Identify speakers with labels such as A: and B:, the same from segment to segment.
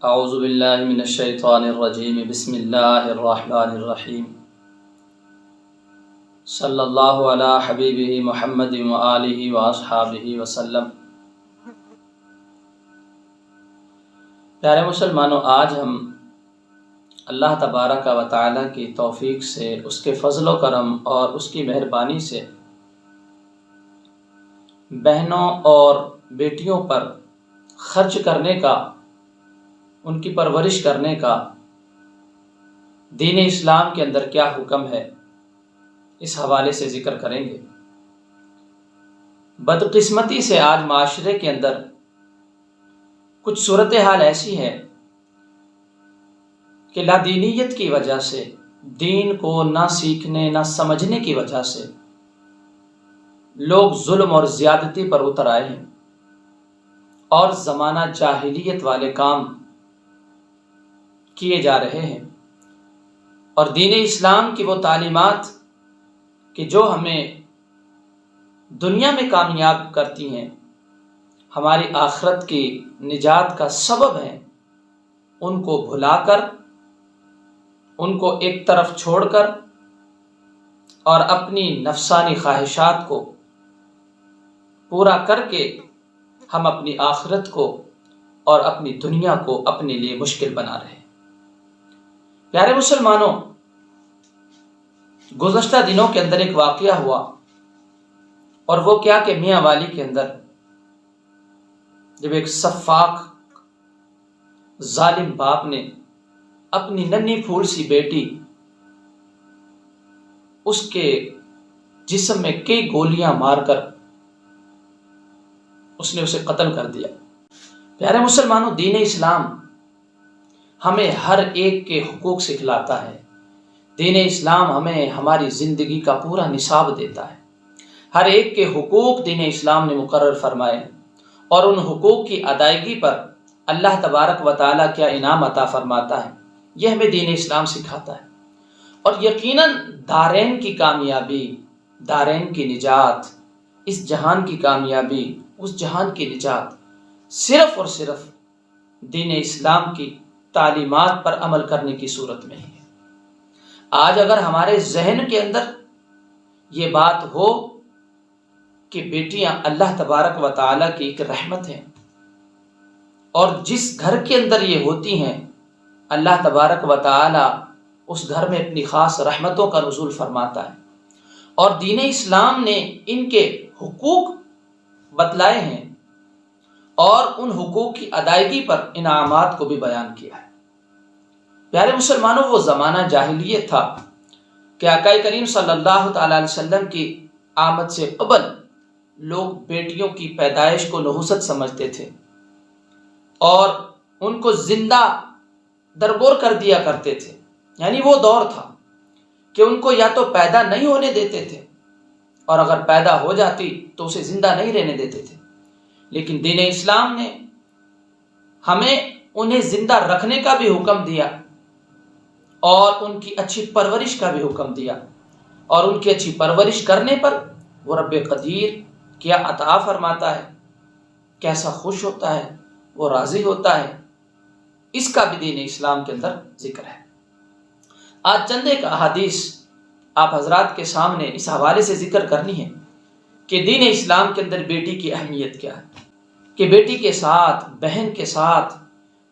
A: اعوذ باللہ من الشیطان الرجیم بسم اللہ الرحمن الرحیم صلی اللہ علی حبیبہ محمد وآلہ واصحابہ وسلم۔ پیارے مسلمانوں، آج ہم اللہ تبارک و تعالیٰ کی توفیق سے، اس کے فضل و کرم اور اس کی مہربانی سے بہنوں اور بیٹیوں پر خرچ کرنے کا، ان کی پرورش کرنے کا دین اسلام کے اندر کیا حکم ہے، اس حوالے سے ذکر کریں گے۔ بدقسمتی سے آج معاشرے کے اندر کچھ صورتحال ایسی ہے کہ لادینیت کی وجہ سے، دین کو نہ سیکھنے نہ سمجھنے کی وجہ سے لوگ ظلم اور زیادتی پر اتر آئے ہیں اور زمانہ جاہلیت والے کام کیے جا رہے ہیں، اور دین اسلام کی وہ تعلیمات کہ جو ہمیں دنیا میں کامیاب کرتی ہیں، ہماری آخرت کی نجات کا سبب ہیں، ان کو بھلا کر، ان کو ایک طرف چھوڑ کر اور اپنی نفسانی خواہشات کو پورا کر کے ہم اپنی آخرت کو اور اپنی دنیا کو اپنے لیے مشکل بنا رہے ہیں۔ پیارے مسلمانوں، گزشتہ دنوں کے اندر ایک واقعہ ہوا، اور وہ کیا کہ میاں والی کے اندر جب ایک سفاک ظالم باپ نے اپنی ننھی پھول سی بیٹی، اس کے جسم میں کئی گولیاں مار کر اس نے اسے قتل کر دیا۔ پیارے مسلمانوں، دین اسلام ہمیں ہر ایک کے حقوق سکھلاتا ہے۔ دین اسلام ہمیں ہماری زندگی کا پورا نصاب دیتا ہے۔ ہر ایک کے حقوق دین اسلام نے مقرر فرمائے، اور ان حقوق کی ادائیگی پر اللہ تبارک و تعالیٰ کیا انعام عطا فرماتا ہے، یہ ہمیں دین اسلام سکھاتا ہے۔ اور یقیناً دارین کی کامیابی، دارین کی نجات، اس جہان کی کامیابی، اس جہان کی نجات صرف اور صرف دین اسلام کی تعلیمات پر عمل کرنے کی صورت میں ہے۔ آج اگر ہمارے ذہن کے اندر یہ بات ہو کہ بیٹیاں اللہ تبارک و تعالیٰ کی ایک رحمت ہیں، اور جس گھر کے اندر یہ ہوتی ہیں اللہ تبارک و تعالیٰ اس گھر میں اپنی خاص رحمتوں کا نزول فرماتا ہے، اور دین اسلام نے ان کے حقوق بتلائے ہیں اور ان حقوق کی ادائیگی پر انعامات کو بھی بیان کیا ہے۔ پیارے مسلمانوں، وہ زمانہ جاہلیت تھا کہ آقا کریم صلی اللہ تعالی علیہ وسلم کی آمد سے قبل لوگ بیٹیوں کی پیدائش کو نحوست سمجھتے تھے اور ان کو زندہ درگور کر دیا کرتے تھے۔ یعنی وہ دور تھا کہ ان کو یا تو پیدا نہیں ہونے دیتے تھے، اور اگر پیدا ہو جاتی تو اسے زندہ نہیں رہنے دیتے تھے۔ لیکن دین اسلام نے ہمیں انہیں زندہ رکھنے کا بھی حکم دیا، اور ان کی اچھی پرورش کا بھی حکم دیا، اور ان کی اچھی پرورش کرنے پر وہ رب قدیر کیا عطا فرماتا ہے، کیسا خوش ہوتا ہے، وہ راضی ہوتا ہے، اس کا بھی دین اسلام کے اندر ذکر ہے۔ آج چند ایک احادیث آپ حضرات کے سامنے اس حوالے سے ذکر کرنی ہے کہ دین اسلام کے اندر بیٹی کی اہمیت کیا ہے، کہ بیٹی کے ساتھ، بہن کے ساتھ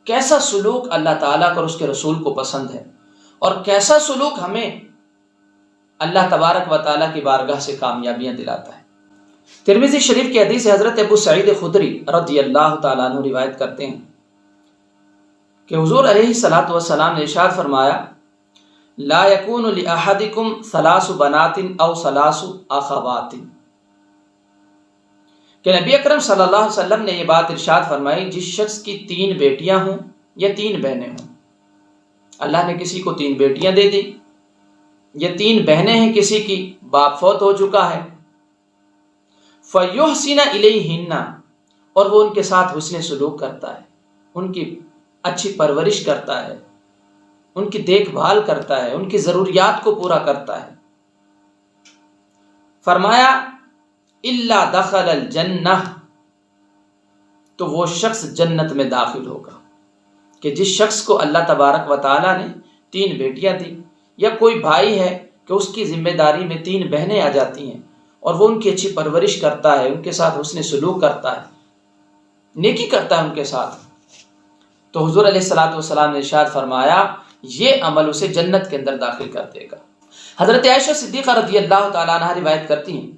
A: کیسا سلوک اللہ تعالیٰ اور اس کے رسول کو پسند ہے، اور کیسا سلوک ہمیں اللہ تبارک و تعالیٰ کی بارگاہ سے کامیابیاں دلاتا ہے۔ ترمذی شریف کی حدیث حضرت ابو سعید خدری رضی اللہ تعالیٰ عنہ روایت کرتے ہیں کہ حضور علیہ الصلوۃ والسلام نے ارشاد فرمایا، لا یکون لأحدکم ثلاث بنات او ثلاث اخوات، کہ نبی اکرم صلی اللہ علیہ وسلم نے یہ بات ارشاد فرمائی، جس شخص کی 3 بیٹیاں ہوں یا 3 بہنیں ہوں۔ اللہ نے کسی کو 3 بیٹیاں دے دی، یا 3 بہنیں ہیں کسی کی، باپ فوت ہو چکا ہے، فَيُحْسِنَ إِلَيْهِنَّ، اور وہ ان کے ساتھ حسن سلوک کرتا ہے، ان کی اچھی پرورش کرتا ہے، ان کی دیکھ بھال کرتا ہے، ان کی ضروریات کو پورا کرتا ہے۔ فرمایا إِلَّا دَخَلَ الْجَنَّةِ، تو وہ شخص جنت میں داخل ہوگا۔ کہ جس شخص کو اللہ تبارک و تعالیٰ نے 3 بیٹیاں دی، یا کوئی بھائی ہے کہ اس کی ذمہ داری میں 3 بہنیں آ جاتی ہیں اور وہ ان کی اچھی پرورش کرتا ہے، ان کے ساتھ حسن سلوک کرتا ہے، نیکی کرتا ہے ان کے ساتھ، تو حضور علیہ الصلوۃ والسلام نے ارشاد فرمایا یہ عمل اسے جنت کے اندر داخل کر دے گا۔ حضرت عائشہ صدیقہ رضی اللہ تعالیٰ عنہا روایت کرتی ہیں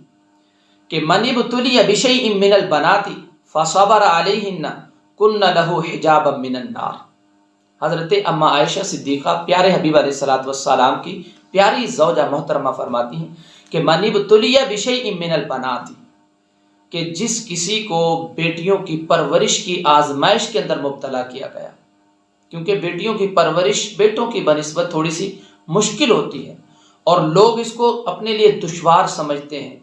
A: کہ من ابتلی بشیء من البنات فصبر علیہن کن لہ حجابا من النار۔ حضرت اما عائشہ صدیقہ پیارے حبیب علیہ الصلوۃ والسلام کی پیاری زوجہ محترمہ فرماتی ہیں کہ من ابتلی بشیء من البنات، کہ جس کسی کو بیٹیوں کی پرورش کی آزمائش کے اندر مبتلا کیا گیا، کیونکہ بیٹیوں کی پرورش بیٹوں کی بنسبت تھوڑی سی مشکل ہوتی ہے اور لوگ اس کو اپنے لیے دشوار سمجھتے ہیں،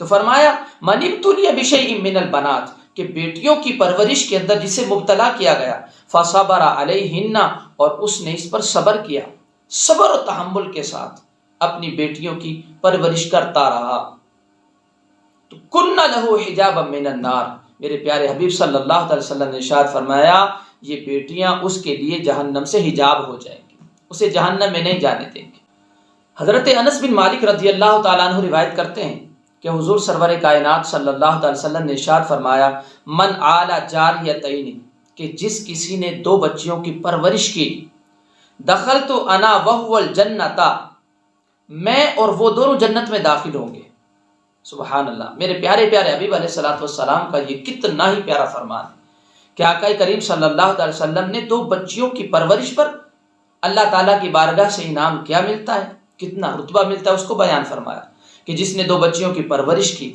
A: تو فرمایا من ابتلی بشیء من البنات، کہ بیٹیوں کی پرورش کے اندر جسے مبتلا کیا گیا، فصبر علیہن، اور اس نے اس پر صبر کیا، صبر و تحمل کے ساتھ اپنی بیٹیوں کی پرورش کرتا رہا، تو کن لہ حجابا من النار، میرے پیارے حبیب صلی اللہ علیہ وسلم نے ارشاد فرمایا یہ بیٹیاں اس کے لیے جہنم سے حجاب ہو جائیں گی، اسے جہنم میں نہیں جانے دیں گے۔ حضرت انس بن مالک رضی اللہ تعالیٰ عنہ روایت کرتے ہیں کہ حضور سرور کائنات صلی اللہ علیہ وسلم نے ارشاد فرمایا من آل جاریتین، کہ جس کسی نے 2 بچیوں کی پرورش کی، دخلت انا وہو الجنۃ، میں اور وہ دونوں جنت میں داخل ہوں گے۔ سبحان اللہ، میرے پیارے پیارے حبیب علیہ الصلوۃ والسلام کا یہ کتنا ہی پیارا فرمان ہے کہ آقا کریم صلی اللہ علیہ وسلم نے 2 بچیوں کی پرورش پر اللہ تعالیٰ کی بارگاہ سے انعام کیا ملتا ہے، کتنا رتبہ ملتا ہے، اس کو بیان فرمایا کہ جس نے 2 بچیوں کی پرورش کی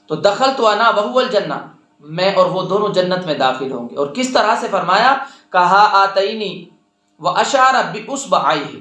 A: تو دخلت انا وہو الجنہ، میں اور وہ دونوں جنت میں داخل ہوں گے۔ اور کس طرح سے فرمایا، کہا آتینی واشار باصبعیہ،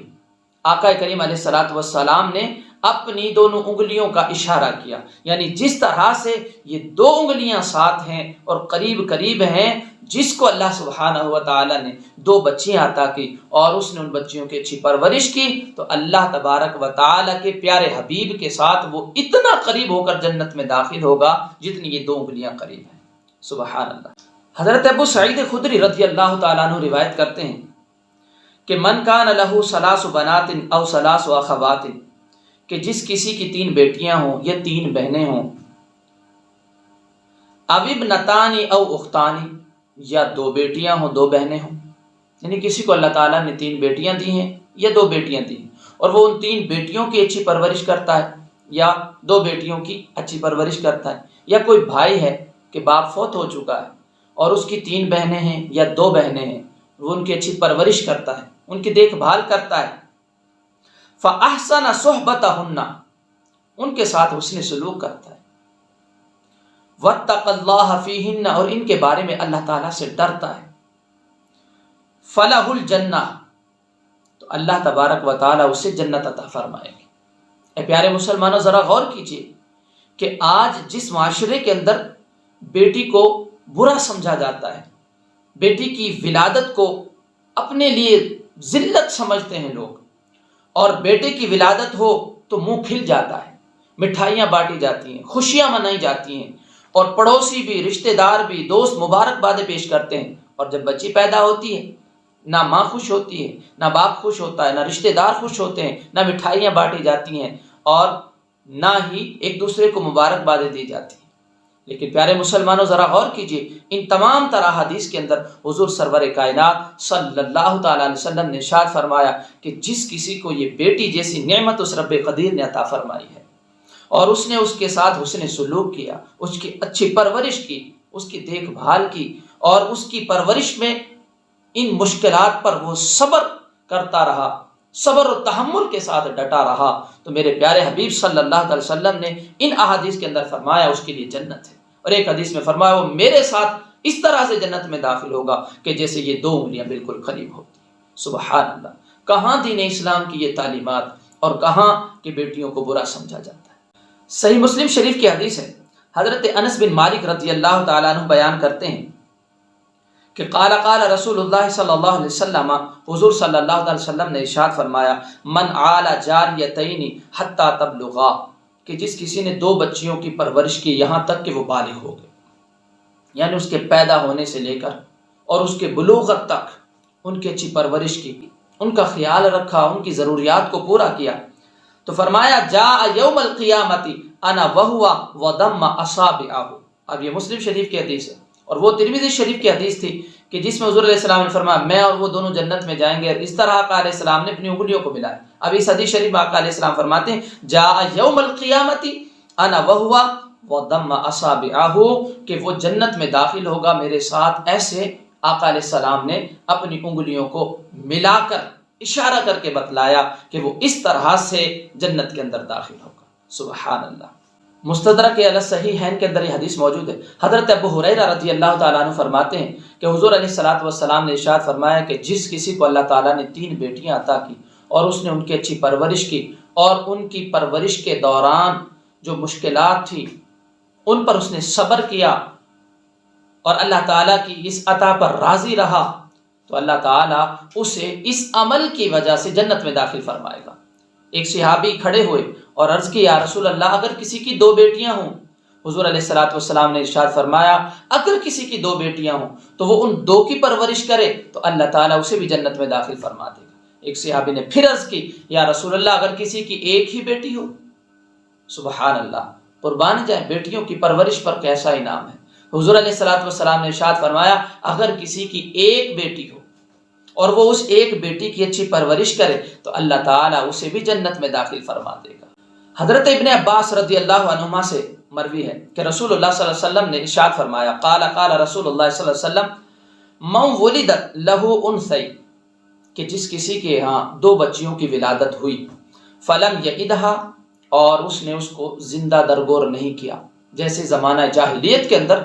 A: آقا کریم علیہ الصلوۃ والسلام نے اپنی دونوں انگلیوں کا اشارہ کیا، یعنی جس طرح سے یہ 2 انگلیاں ساتھ ہیں اور قریب قریب ہیں، جس کو اللہ سبحانہ و تعالی نے 2 بچیاں عطا کی اور اس نے ان بچیوں کی اچھی پرورش کی، تو اللہ تبارک و تعالی کے پیارے حبیب کے ساتھ وہ اتنا قریب ہو کر جنت میں داخل ہوگا جتنی یہ 2 انگلیاں قریب ہیں۔ سبحان اللہ۔ حضرت ابو سعید خدری رضی اللہ تعالیٰ عنہ روایت کرتے ہیں کہ من کان لہ 3 بنات او 3 اخوات، کہ جس کسی کی 3 بیٹیاں ہوں یا 3 بہنیں ہوں، او ابنتان او اختان، یا 2 بیٹیاں ہوں 2 بہنیں ہوں، یعنی کسی کو اللہ تعالیٰ نے 3 بیٹیاں دی ہیں یا 2 بیٹیاں دی ہیں اور وہ ان 3 بیٹیوں کی اچھی پرورش کرتا ہے یا 2 بیٹیوں کی اچھی پرورش کرتا ہے، یا کوئی بھائی ہے کہ باپ فوت ہو چکا ہے اور اس کی 3 بہنیں ہیں یا 2 بہنیں ہیں، وہ ان کی اچھی پرورش کرتا ہے، ان کی دیکھ بھال کرتا ہے، فَأَحْسَنَ صُحْبَتَهُنَّ، ان کے ساتھ حسن سلوک کرتا ہے، وَاتَّقَ اللَّهَ فِيهِنَّ، اور ان کے بارے میں اللہ تعالیٰ سے ڈرتا ہے، فَلَهُ الْجَنَّةُ، تو اللہ تبارک و تعالیٰ اسے جنت عطا فرمائے گی۔ اے پیارے مسلمانوں، ذرا غور کیجئے کہ آج جس معاشرے کے اندر بیٹی کو برا سمجھا جاتا ہے، بیٹی کی ولادت کو اپنے لیے ذلت سمجھتے ہیں لوگ، اور بیٹے کی ولادت ہو تو منہ کھل جاتا ہے، مٹھائیاں بانٹی جاتی ہیں، خوشیاں منائی جاتی ہیں، اور پڑوسی بھی، رشتہ دار بھی، دوست مبارکبادیں پیش کرتے ہیں، اور جب بچی پیدا ہوتی ہے نہ ماں خوش ہوتی ہے، نہ باپ خوش ہوتا ہے، نہ رشتہ دار خوش ہوتے ہیں، نہ مٹھائیاں بانٹی جاتی ہیں، اور نہ ہی ایک دوسرے کو مبارکبادیں دی جاتی ہیں۔ لیکن پیارے مسلمانوں، ذرا غور کیجئے، ان تمام طرح حدیث کے اندر حضور سرور کائنات صلی اللہ تعالیٰ علیہ وسلم نے ارشاد فرمایا کہ جس کسی کو یہ بیٹی جیسی نعمت اس رب قدیر نے عطا فرمائی ہے اور اس نے اس کے ساتھ حسن سلوک کیا، اس کی اچھی پرورش کی، اس کی دیکھ بھال کی، اور اس کی پرورش میں ان مشکلات پر وہ صبر کرتا رہا، صبر و تحمل کے ساتھ ڈٹا رہا، تو میرے پیارے حبیب صلی اللہ علیہ وسلم نے ان احادیث کے اندر فرمایا اس کے لیے جنت ہے، اور ایک حدیث میں فرمایا وہ میرے ساتھ اس طرح سے جنت میں داخل ہوگا کہ جیسے یہ 2 انگلیاں بالکل قریب ہوتی ہیں۔ سبحان اللہ، کہاں دین اسلام کی یہ تعلیمات اور کہاں کہ بیٹیوں کو برا سمجھا جاتا ہے۔ صحیح مسلم شریف کی حدیث ہے، حضرت انس بن مالک رضی اللہ تعالیٰ عنہ بیان کرتے ہیں کہ قال رسول اللہ صلی اللہ علیہ وسلم، حضور صلی اللہ علیہ وسلم نے ارشاد فرمایا من عال جاریتین حتی تبلغا، کہ جس کسی نے 2 بچیوں کی پرورش کی یہاں تک کہ وہ بالغ ہو گئے، یعنی اس کے پیدا ہونے سے لے کر اور اس کے بلوغت تک ان کی اچھی پرورش کی، ان کا خیال رکھا، ان کی ضروریات کو پورا کیا، تو فرمایا جاء یوم القیامت انا وہو وضم اصابعہ۔ اب یہ مسلم شریف کی حدیث ہے، اور وہ ترمذی شریف کی حدیث تھی کہ جس میں حضور علیہ السلام نے فرمایا میں اور وہ دونوں جنت میں جائیں گے، اور اس طرح آقا علیہ السلام نے اپنی انگلیوں کو ملایا۔ اب اس حدیث شریف میں آقا علیہ السلام فرماتے ہیں جاء یوم القیامت انا وہو وضم اصابعہ، کہ وہ جنت میں داخل ہوگا میرے ساتھ ایسے آقا علیہ السلام نے اپنی انگلیوں کو ملا کر اشارہ کر کے بتلایا کہ وہ اس طرح سے جنت کے اندر داخل ہوگا۔ سبحان اللہ۔ مستدرک علی الصحیحین کے اندر یہ حدیث موجود ہے۔ حضرت ابو ہریرہ رضی اللہ تعالیٰ عنہ فرماتے ہیں کہ حضور علیہ الصلوۃ والسلام نے ارشاد فرمایا کہ جس کسی کو اللہ تعالیٰ نے 3 بیٹیاں عطا کی اور اس نے ان کی اچھی پرورش کی، اور ان کی پرورش کے دوران جو مشکلات تھی ان پر اس نے صبر کیا اور اللہ تعالیٰ کی اس عطا پر راضی رہا، تو اللہ تعالیٰ اسے اس عمل کی وجہ سے جنت میں داخل فرمائے گا۔ ایک صحابی کھڑے ہوئے اور عرض کی یا رسول اللہ اگر کسی کی 2 بیٹیاں ہوں، حضور علیہ الصلوۃ والسلام نے ارشاد فرمایا اگر کسی کی 2 بیٹیاں ہوں تو وہ ان 2 کی پرورش کرے تو اللہ تعالیٰ اسے بھی جنت میں داخل فرما دے گا۔ ایک صحابی نے پھر عرض کی یا رسول اللہ اگر کسی کی 1 ہی بیٹی ہو؟ سبحان اللہ، قربان جائے بیٹیوں کی پرورش پر کیسا انعام ہے۔ حضور علیہ الصلوۃ والسلام نے ارشاد فرمایا اگر کسی کی 1 بیٹی ہو اور وہ اس 1 بیٹی کی اچھی پرورش کرے تو اللہ تعالیٰ اسے بھی جنت میں داخل فرما دے گا۔ حضرت ابن عباس رضی اللہ عنہما سے مروی ہے کہ رسول اللہ صلی اللہ علیہ وسلم نے ارشاد فرمایا قال رسول اللہ صلی اللہ علیہ وسلم من ولدت لہ انثی، کہ جس کسی کے ہاں 2 بچیوں کی ولادت ہوئی، فلم یعدھا، اور اس نے اس کو زندہ درگور نہیں کیا، جیسے زمانہ جاہلیت کے اندر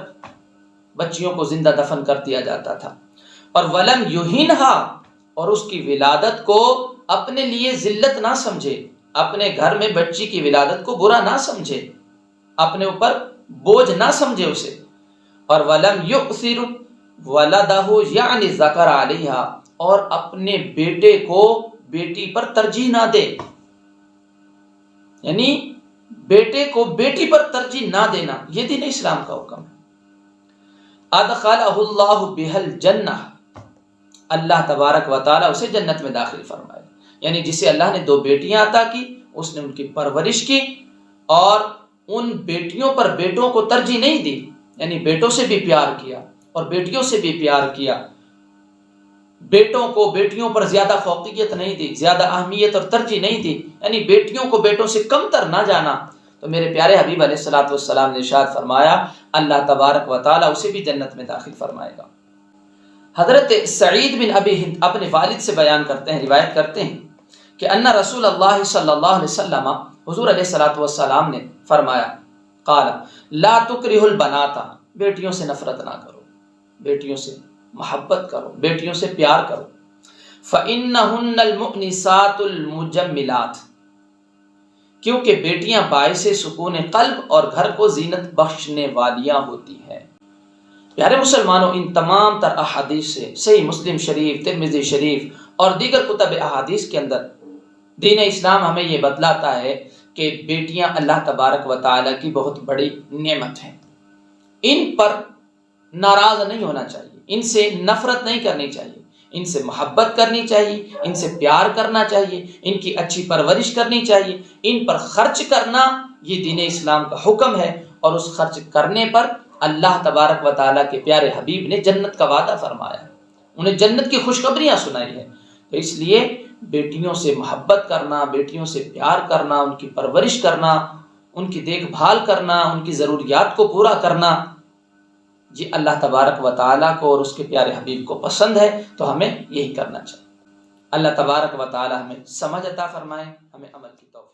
A: بچیوں کو زندہ دفن کر دیا جاتا تھا، اور ولم یہینھا، اور اس کی ولادت کو اپنے لیے ذلت نہ سمجھے، اپنے گھر میں بچی کی ولادت کو برا نہ سمجھے، اپنے اوپر بوجھ نہ سمجھے اسے، اور ولم یؤثر ولدہ یعنی ذکر علیہا، اور اپنے بیٹے کو بیٹی پر ترجیح نہ دے، یعنی بیٹے کو بیٹی پر ترجیح نہ دینا، یہ دین اسلام کا حکم ہے۔ ادخلہ اللہ بہ الجنہ، اللہ تبارک و تعالیٰ اسے جنت میں داخل فرمائے، یعنی جسے اللہ نے 2 بیٹیاں عطا کی اس نے ان کی پرورش کی اور ان بیٹیوں پر بیٹوں کو ترجیح نہیں دی، یعنی بیٹوں سے بھی پیار کیا اور بیٹیوں سے بھی پیار کیا، بیٹوں کو بیٹیوں پر زیادہ فوقیت نہیں دی، زیادہ اہمیت اور ترجیح نہیں دی، یعنی بیٹیوں کو بیٹوں سے کم تر نہ جانا، تو میرے پیارے حبیب علیہ الصلوۃ والسلام نے ارشاد فرمایا اللہ تبارک و تعالیٰ اسے بھی جنت میں داخل فرمائے گا۔ حضرت سعید بن ابی ہند اپنے والد سے بیان کرتے ہیں، روایت کرتے ہیں کہ ان رسول اللہ صلی اللہ علیہ وسلم، حضور علیہ الصلوۃ والسلام نے فرمایا قال لا تکرہوا البنات، بیٹیوں سے نفرت نہ کرو، بیٹیوں سے محبت کرو، بیٹیوں سے پیار کرو، فإنہن المؤنسات المجملات، کیونکہ بیٹیاں باعث سکون قلب اور گھر کو زینت بخشنے والیاں ہوتی ہیں۔ پیارے مسلمانوں، ان تمام تر احادیث سے صحیح مسلم شریف، ترمذی شریف اور دیگر کتب احادیث کے اندر دین اسلام ہمیں یہ بتلاتا ہے کہ بیٹیاں اللہ تبارک و تعالیٰ کی بہت بڑی نعمت ہیں، ان پر ناراض نہیں ہونا چاہیے، ان سے نفرت نہیں کرنی چاہیے، ان سے محبت کرنی چاہیے، ان سے پیار کرنا چاہیے، ان کی اچھی پرورش کرنی چاہیے، ان پر خرچ کرنا یہ دین اسلام کا حکم ہے، اور اس خرچ کرنے پر اللہ تبارک و تعالیٰ کے پیارے حبیب نے جنت کا وعدہ فرمایا ہے، انہیں جنت کی خوشخبریاں سنائی ہیں۔ تو اس لیے بیٹیوں سے محبت کرنا، بیٹیوں سے پیار کرنا، ان کی پرورش کرنا، ان کی دیکھ بھال کرنا، ان کی ضروریات کو پورا کرنا، یہ اللہ تبارک و تعالیٰ کو اور اس کے پیارے حبیب کو پسند ہے، تو ہمیں یہی کرنا چاہیے۔ اللہ تبارک و تعالیٰ ہمیں سمجھ عطا فرمائے، ہمیں عمل کی توفیق